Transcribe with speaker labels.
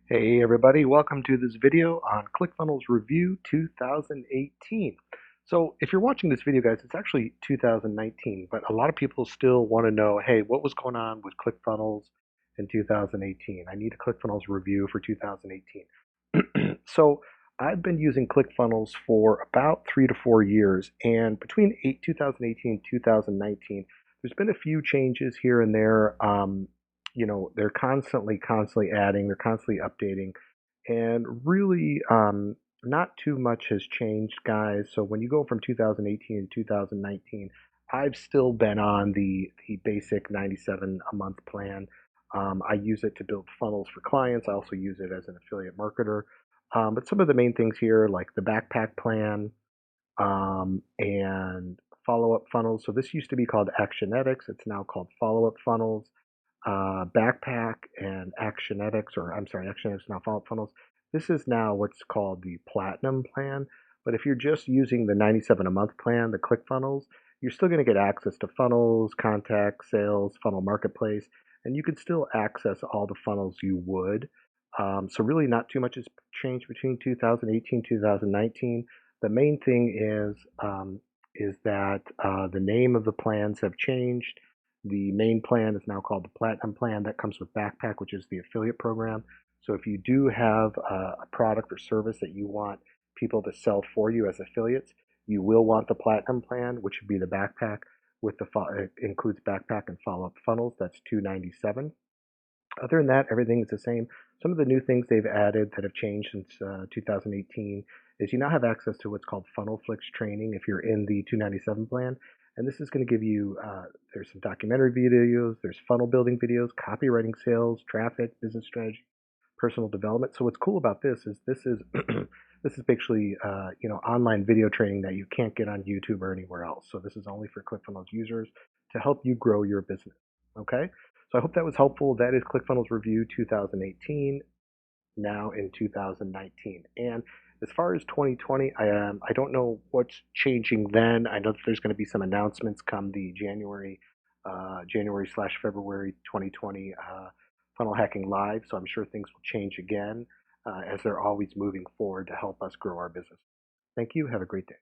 Speaker 1: Hey everybody, welcome to this video on ClickFunnels Review 2018. So if you're watching this video, guys, it's actually 2019, but a lot of people still want to know, hey, what was going on with ClickFunnels in 2018? I need a ClickFunnels review for 2018. So I've been using ClickFunnels for about 3 to 4 years, and between 2018 and 2019, there's been a few changes here and there. They're constantly adding, they're constantly updating, and really not too much has changed, guys. So when you go from 2018 to 2019, I've still been on the basic 97 a month plan. I use it to build funnels for clients. I also use it as an affiliate marketer. But some of the main things here, like the backpack plan, and follow-up funnels. So this used to be called Actionetics. It's now called follow-up funnels. Backpack and Actionetics, or I'm sorry, Actionetics now follow-up funnels. This is now what's called the Platinum plan. But if you're just using the 97 a month plan, the ClickFunnels, you're still going to get access to funnels, contacts, sales, funnel marketplace, and you can still access all the funnels you would. So really not too much has changed between 2018 2019. The main thing is that the name of the plans have changed. The main plan is now called the Platinum plan. That comes with Backpack, which is the affiliate program. So if you do have a product or service that you want people to sell for you as affiliates, you will want the Platinum plan, which would be the Backpack. It includes Backpack and follow-up funnels. That's $297. Other than that, everything is the same. Some of the new things they've added that have changed since 2018 is you now have access to what's called FunnelFlix training if you're in the 297 plan. And this is going to give you, there's some documentary videos, there's funnel building videos, copywriting, sales, traffic, business strategy, personal development. So what's cool about this is this is basically online video training that you can't get on YouTube or anywhere else. So this is only for ClickFunnels users to help you grow your business. Okay, so I hope that was helpful. That is ClickFunnels Review 2018, now in 2019. And as far as 2020, I don't know what's changing then. I know that there's going to be some announcements come the January/February 2020 Funnel Hacking Live. So I'm sure things will change again as they're always moving forward to help us grow our business. Thank you. Have a great day.